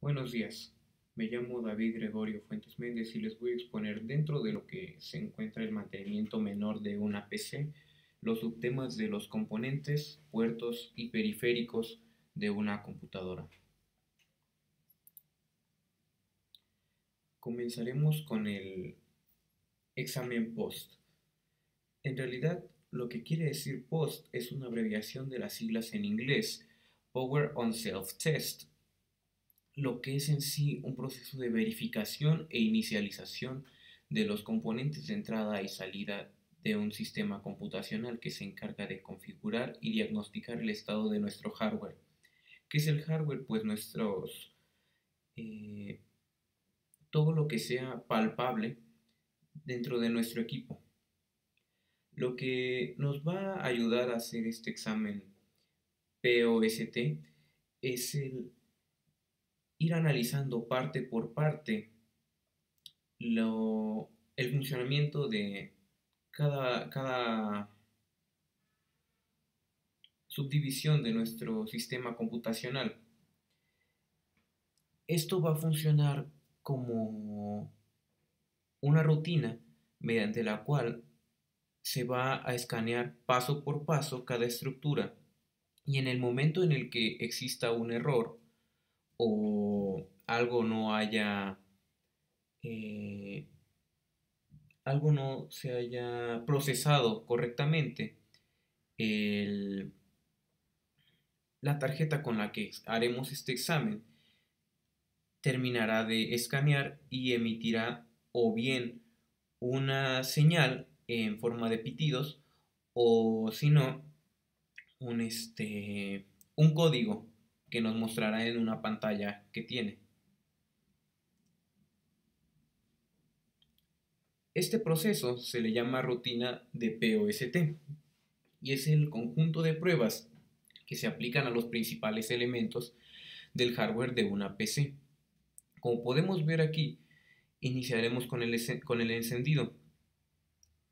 Buenos días, me llamo David Gregorio Fuentes Méndez y les voy a exponer dentro de lo que se encuentra el mantenimiento menor de una PC, los subtemas de los componentes, puertos y periféricos de una computadora. Comenzaremos con el examen POST. En realidad, lo que quiere decir POST es una abreviación de las siglas en inglés Power on Self-Test, lo que es en sí un proceso de verificación e inicialización de los componentes de entrada y salida de un sistema computacional que se encarga de configurar y diagnosticar el estado de nuestro hardware. ¿Qué es el hardware? Pues eh, todo lo que sea palpable dentro de nuestro equipo. Lo que nos va a ayudar a hacer este examen POST es el ir analizando parte por parte el funcionamiento de cada subdivisión de nuestro sistema computacional. Esto va a funcionar como una rutina mediante la cual se va a escanear paso por paso cada estructura y en el momento en el que exista un error o eh, algo no se haya procesado correctamente, el, la tarjeta con la que haremos este examen terminará de escanear y emitirá o bien una señal en forma de pitidos o si no un código que nos mostrará en una pantalla que tiene. Este proceso se le llama rutina de POST y es el conjunto de pruebas que se aplican a los principales elementos del hardware de una PC. Como podemos ver aquí, iniciaremos con el encendido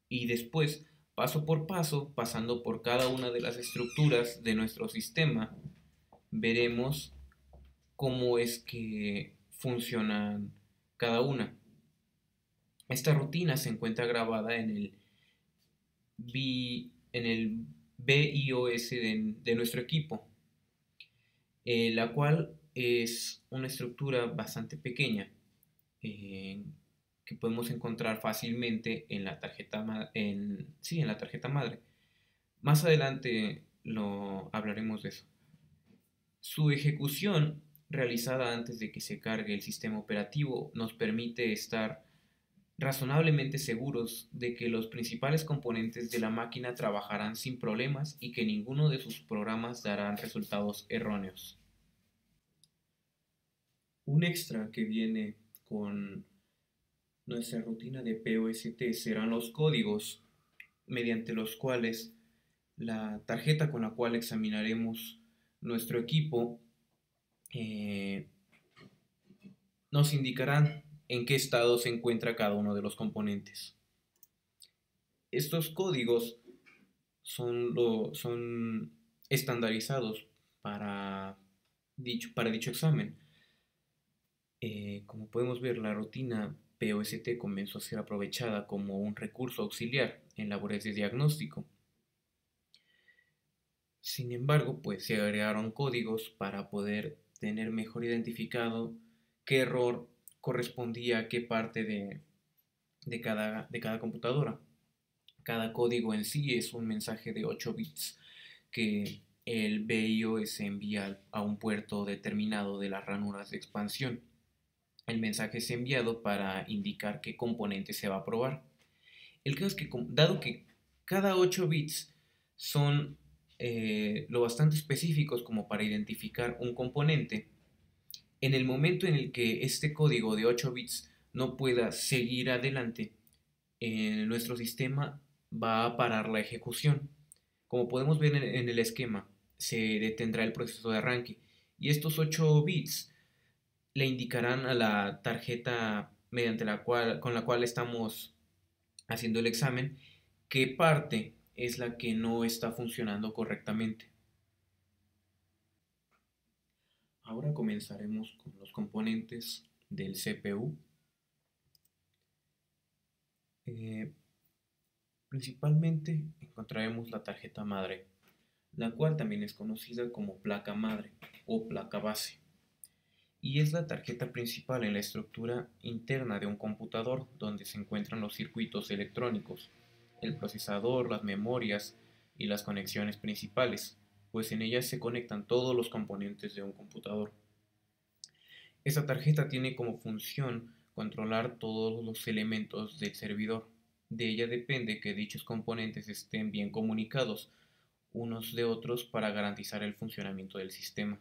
y después, paso por paso, pasando por cada una de las estructuras de nuestro sistema, veremos cómo es que funcionan cada una. Esta rutina se encuentra grabada en el BIOS de nuestro equipo, la cual es una estructura bastante pequeña eh, que podemos encontrar fácilmente en la en la tarjeta madre. Más adelante lo hablaremos de eso. Su ejecución realizada antes de que se cargue el sistema operativo nos permite estar razonablemente seguros de que los principales componentes de la máquina trabajarán sin problemas y que ninguno de sus programas darán resultados erróneos. Un extra que viene con nuestra rutina de POST serán los códigos mediante los cuales la tarjeta con la cual examinaremos nuestro equipo eh, nos indicarán en qué estado se encuentra cada uno de los componentes. Estos códigos son estandarizados para dicho examen. Como podemos ver, la rutina POST comenzó a ser aprovechada como un recurso auxiliar en labores de diagnóstico. Sin embargo, pues se agregaron códigos para poder tener mejor identificado qué error correspondía a qué parte de cada computadora. Cada código en sí es un mensaje de 8 bits que el BIOS envía a un puerto determinado de las ranuras de expansión. El mensaje es enviado para indicar qué componente se va a probar. El caso es que, dado que cada 8 bits son lo bastante específicos como para identificar un componente, en el momento en el que este código de 8 bits no pueda seguir adelante, nuestro sistema va a parar la ejecución. Como podemos ver en el esquema, se detendrá el proceso de arranque y estos 8 bits le indicarán a la tarjeta con la cual estamos haciendo el examen qué parte es la que no está funcionando correctamente. Ahora comenzaremos con los componentes del CPU. Eh, Principalmente encontraremos la tarjeta madre, la cual también es conocida como placa madre o placa base, y es la tarjeta principal en la estructura interna de un computador donde se encuentran los circuitos electrónicos, el procesador, las memorias y las conexiones principales, pues en ellas se conectan todos los componentes de un computador. Esta tarjeta tiene como función controlar todos los elementos del servidor. De ella depende que dichos componentes estén bien comunicados unos de otros para garantizar el funcionamiento del sistema.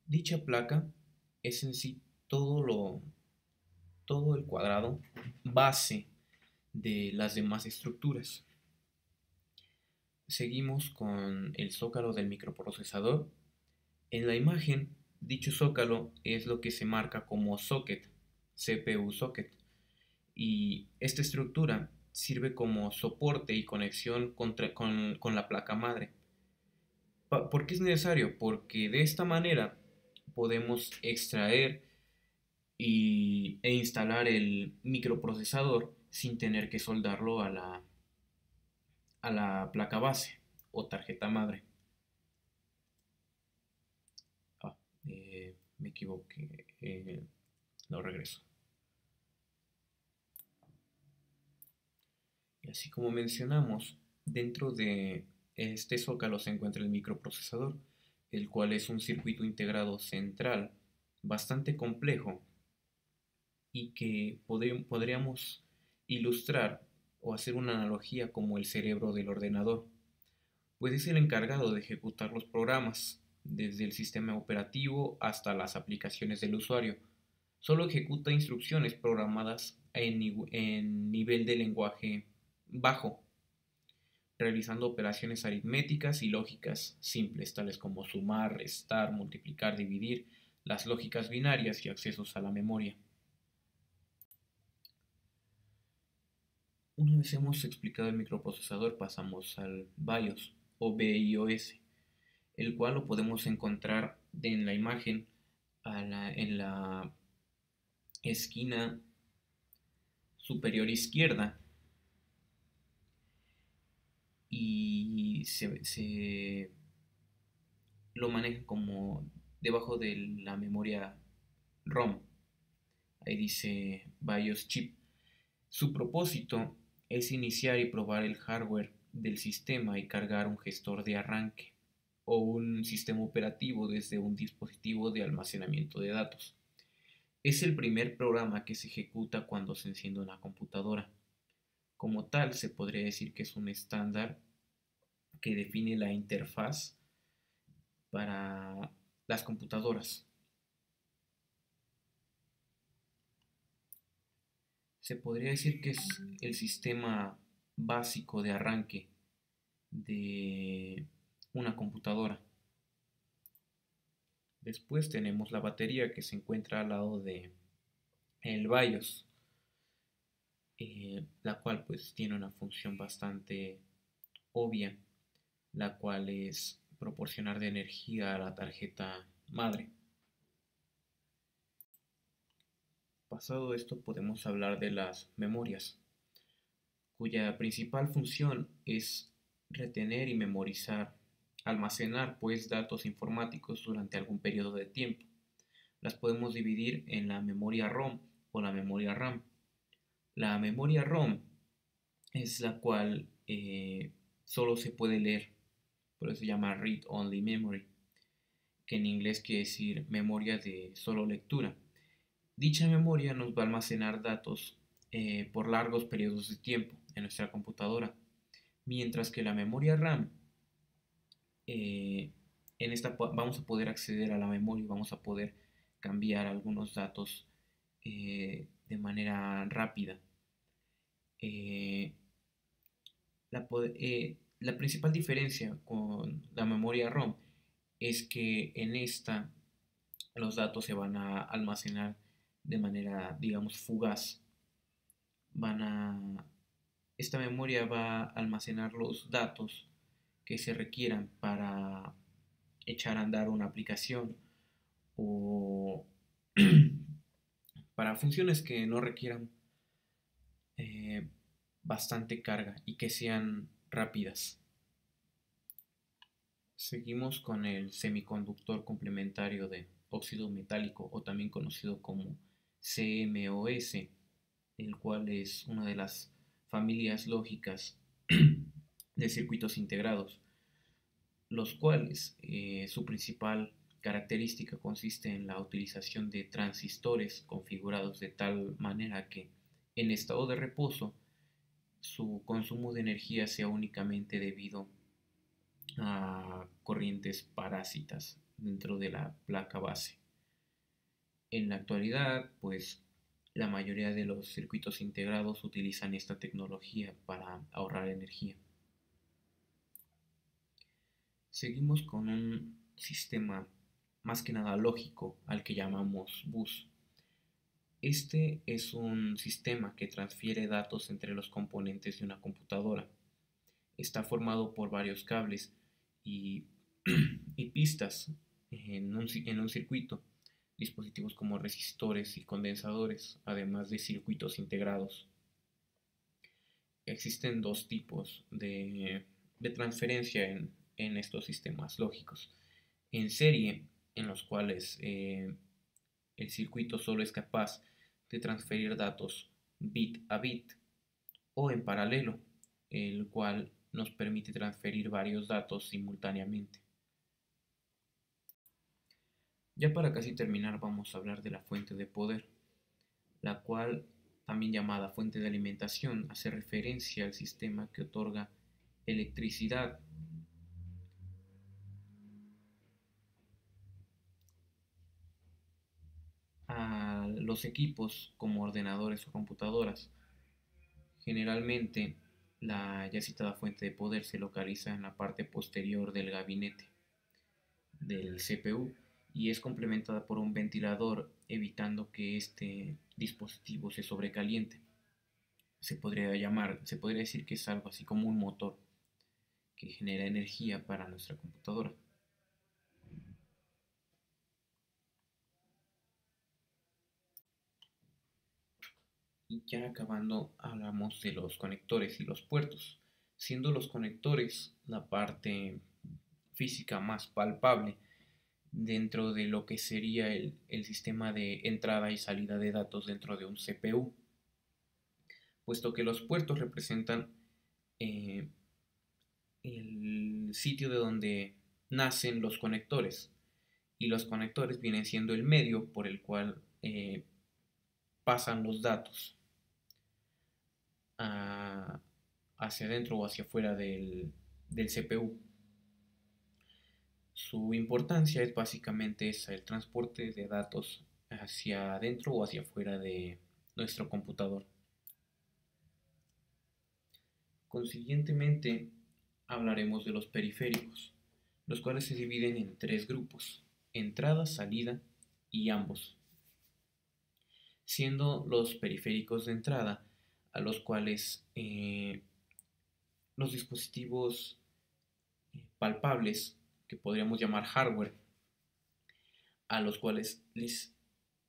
Dicha placa es en sí todo el cuadrado base de las demás estructuras. Seguimos con el zócalo del microprocesador. En la imagen, dicho zócalo es lo que se marca como socket, CPU socket, y esta estructura sirve como soporte y conexión con la placa madre. ¿Por qué es necesario? Porque de esta manera podemos extraer e instalar el microprocesador sin tener que soldarlo a la placa base o tarjeta madre. Ah, Me equivoqué. Lo regreso. Y así como mencionamos, dentro de este zócalo se encuentra el microprocesador, el cual es un circuito integrado central bastante complejo y que podríamos ilustrar o hacer una analogía como el cerebro del ordenador, pues es el encargado de ejecutar los programas, desde el sistema operativo hasta las aplicaciones del usuario. Solo ejecuta instrucciones programadas en nivel de lenguaje bajo, realizando operaciones aritméticas y lógicas simples, tales como sumar, restar, multiplicar, dividir, las lógicas binarias y accesos a la memoria. Una vez hemos explicado el microprocesador, pasamos al BIOS o BIOS, el cual lo podemos encontrar en la imagen en la esquina superior izquierda, y se lo maneja como debajo de la memoria ROM. Ahí dice BIOS chip. Su propósito es iniciar y probar el hardware del sistema y cargar un gestor de arranque o un sistema operativo desde un dispositivo de almacenamiento de datos. Es el primer programa que se ejecuta cuando se enciende una computadora. Como tal, se podría decir que es un estándar que define la interfaz para las computadoras. Se podría decir que es el sistema básico de arranque de una computadora. Después tenemos la batería que se encuentra al lado de el BIOS, la cual pues tiene una función bastante obvia, la cual es proporcionar de energía a la tarjeta madre. Pasado esto podemos hablar de las memorias, cuya principal función es retener y memorizar, almacenar pues datos informáticos durante algún periodo de tiempo. Las podemos dividir en la memoria ROM o la memoria RAM. La memoria ROM es la cual solo se puede leer, por eso se llama Read Only Memory, que en inglés quiere decir memoria de solo lectura. Dicha memoria nos va a almacenar datos por largos periodos de tiempo en nuestra computadora, mientras que la memoria RAM, eh, en esta vamos a poder acceder a la memoria y vamos a poder cambiar algunos datos de manera rápida. Eh, la principal diferencia con la memoria ROM es que en esta los datos se van a almacenar de manera, digamos, fugaz. Van a, Esta memoria va a almacenar los datos que se requieran para echar a andar una aplicación o para funciones que no requieran eh, bastante carga y que sean rápidas. Seguimos con el semiconductor complementario de óxido metálico o también conocido como CMOS, el cual es una de las familias lógicas de circuitos integrados, los cuales su principal característica consiste en la utilización de transistores configurados de tal manera que en estado de reposo su consumo de energía sea únicamente debido a corrientes parásitas dentro de la placa base. En la actualidad, pues la mayoría de los circuitos integrados utilizan esta tecnología para ahorrar energía. Seguimos con un sistema más que nada lógico al que llamamos bus. Este es un sistema que transfiere datos entre los componentes de una computadora. Está formado por varios cables y, y pistas en un circuito, dispositivos como resistores y condensadores, además de circuitos integrados. Existen dos tipos de transferencia en estos sistemas lógicos. En serie, en los cuales el circuito solo es capaz de transferir datos bit a bit, o en paralelo, el cual nos permite transferir varios datos simultáneamente. Ya para casi terminar vamos a hablar de la fuente de poder, la cual, también llamada fuente de alimentación, hace referencia al sistema que otorga electricidad a los equipos como ordenadores o computadoras. Generalmente, la ya citada fuente de poder se localiza en la parte posterior del gabinete del CPU y es complementada por un ventilador evitando que este dispositivo se sobrecaliente. Se podría decir que es algo así como un motor que genera energía para nuestra computadora. Y ya acabando, hablamos de los conectores y los puertos, siendo los conectores la parte física más palpable dentro de lo que sería el sistema de entrada y salida de datos dentro de un CPU, puesto que los puertos representan eh, el sitio de donde nacen los conectores y los conectores vienen siendo el medio por el cual pasan los datos a, hacia adentro o hacia afuera del CPU. Su importancia es básicamente esa, el transporte de datos hacia adentro o hacia afuera de nuestro computador. Consiguientemente, hablaremos de los periféricos, los cuales se dividen en tres grupos: entrada, salida y ambos, siendo los periféricos de entrada a los cuales los dispositivos palpables, que podríamos llamar hardware, a los cuales les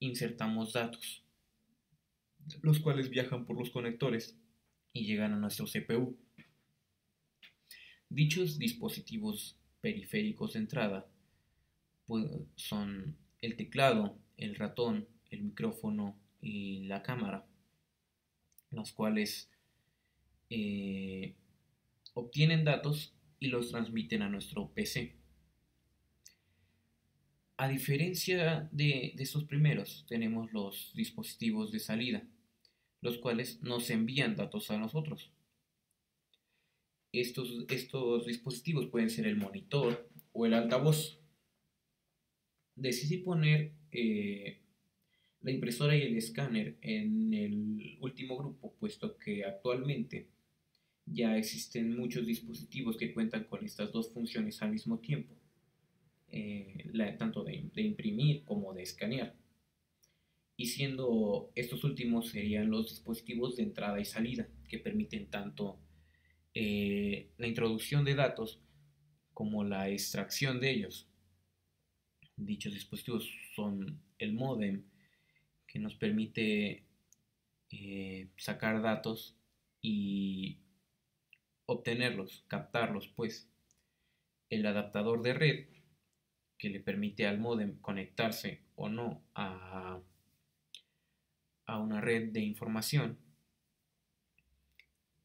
insertamos datos, los cuales viajan por los conectores y llegan a nuestro CPU. Dichos dispositivos periféricos de entrada pues, son el teclado, el ratón, el micrófono y la cámara, los cuales eh, obtienen datos y los transmiten a nuestro PC. A diferencia de estos primeros, tenemos los dispositivos de salida, los cuales nos envían datos a nosotros. Estos dispositivos pueden ser el monitor o el altavoz. Decidí poner la impresora y el escáner en el último grupo, puesto que actualmente ya existen muchos dispositivos que cuentan con estas dos funciones al mismo tiempo, tanto de imprimir como de escanear. Y siendo estos últimos serían los dispositivos de entrada y salida, que permiten tanto la introducción de datos como la extracción de ellos. dichos dispositivos son el módem, que nos permite sacar datos y obtenerlos, captarlos, pues el adaptador de red, que le permite al módem conectarse o no a una red de información,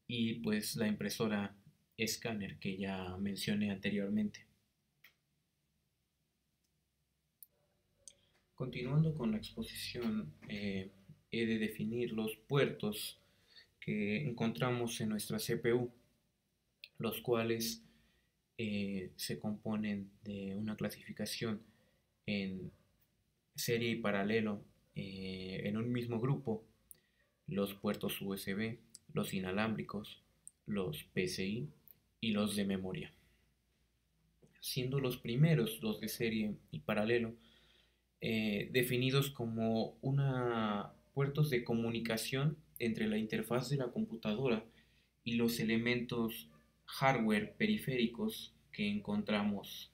y pues la impresora escáner que ya mencioné anteriormente. Continuando con la exposición, he de definir los puertos que encontramos en nuestra CPU, los cuales se componen de una clasificación en serie y paralelo en un mismo grupo: los puertos USB, los inalámbricos, los PCI y los de memoria. Siendo los primeros, los de serie y paralelo, definidos como puertos de comunicación entre la interfaz de la computadora y los elementos hardware periféricos que encontramos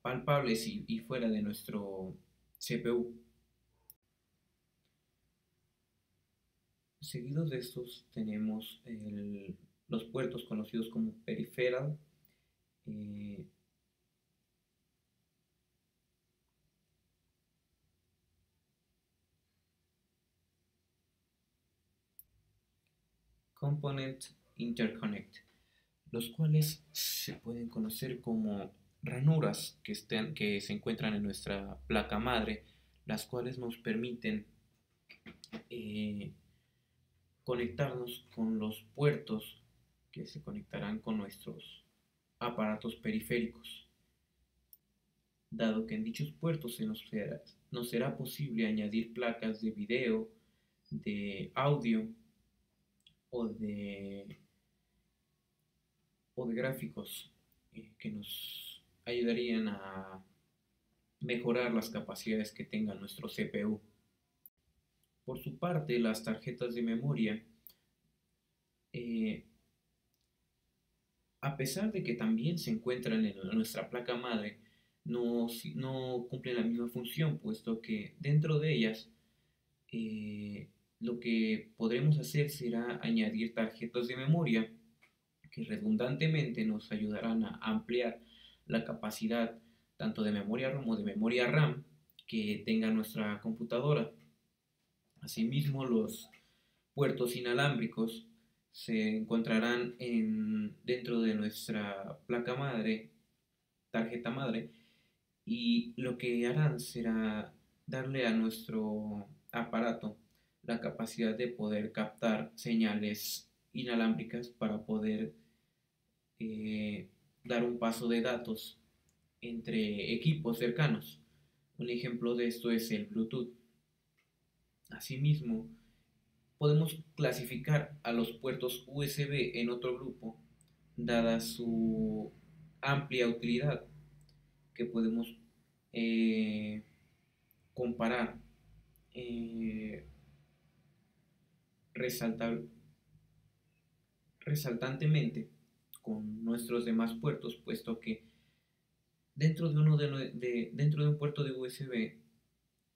palpables y fuera de nuestro CPU. Seguidos de estos tenemos los puertos conocidos como peripheral, eh, component interconnect, los cuales se pueden conocer como ranuras que se encuentran en nuestra placa madre, las cuales nos permiten eh, conectarnos con los puertos que se conectarán con nuestros aparatos periféricos, dado que en dichos puertos nos será posible añadir placas de video, de audio o de gráficos que nos ayudarían a mejorar las capacidades que tenga nuestro CPU. Por su parte, las tarjetas de memoria, eh, a pesar de que también se encuentran en nuestra placa madre, no cumplen la misma función, puesto que dentro de ellas lo que podremos hacer será añadir tarjetas de memoria que redundantemente nos ayudarán a ampliar la capacidad tanto de memoria ROM o de memoria RAM que tenga nuestra computadora. Asimismo, los puertos inalámbricos se encontrarán dentro de nuestra placa madre, tarjeta madre, y lo que harán será darle a nuestro aparato la capacidad de poder captar señales inalámbricas para poder eh, dar un paso de datos entre equipos cercanos. Un ejemplo de esto es el Bluetooth. Asimismo, podemos clasificar a los puertos USB en otro grupo, dada su amplia utilidad, que podemos comparar resaltar, resaltantemente con nuestros demás puertos, puesto que dentro de un puerto de USB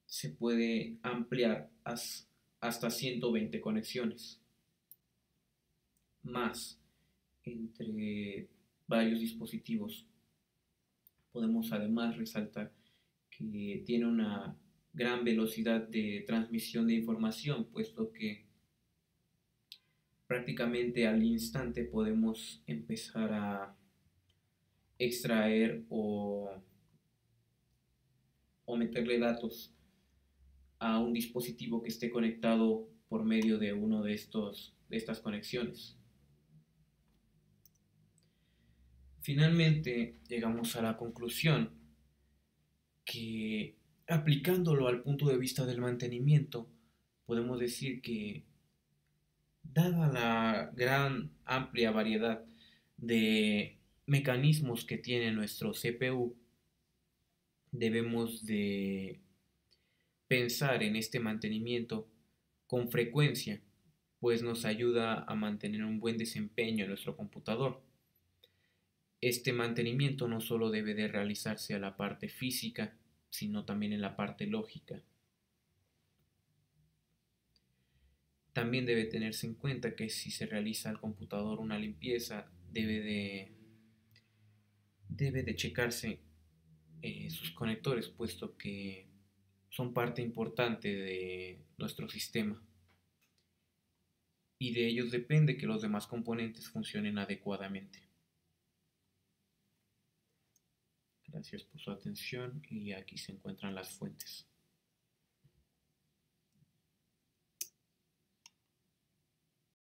se puede ampliar hasta 120 conexiones más entre varios dispositivos. Podemos además resaltar que tiene una gran velocidad de transmisión de información, puesto que prácticamente al instante podemos empezar a extraer o meterle datos a un dispositivo que esté conectado por medio de uno de estas conexiones. Finalmente llegamos a la conclusión que, aplicándolo al punto de vista del mantenimiento, podemos decir que, dada la gran amplia variedad de mecanismos que tiene nuestro CPU, debemos de pensar en este mantenimiento con frecuencia, pues nos ayuda a mantener un buen desempeño en nuestro computador. Este mantenimiento no solo debe de realizarse a la parte física, sino también en la parte lógica. También debe tenerse en cuenta que si se realiza al computador una limpieza, debe de checarse sus conectores, puesto que son parte importante de nuestro sistema y de ellos depende que los demás componentes funcionen adecuadamente. Gracias por su atención y aquí se encuentran las fuentes.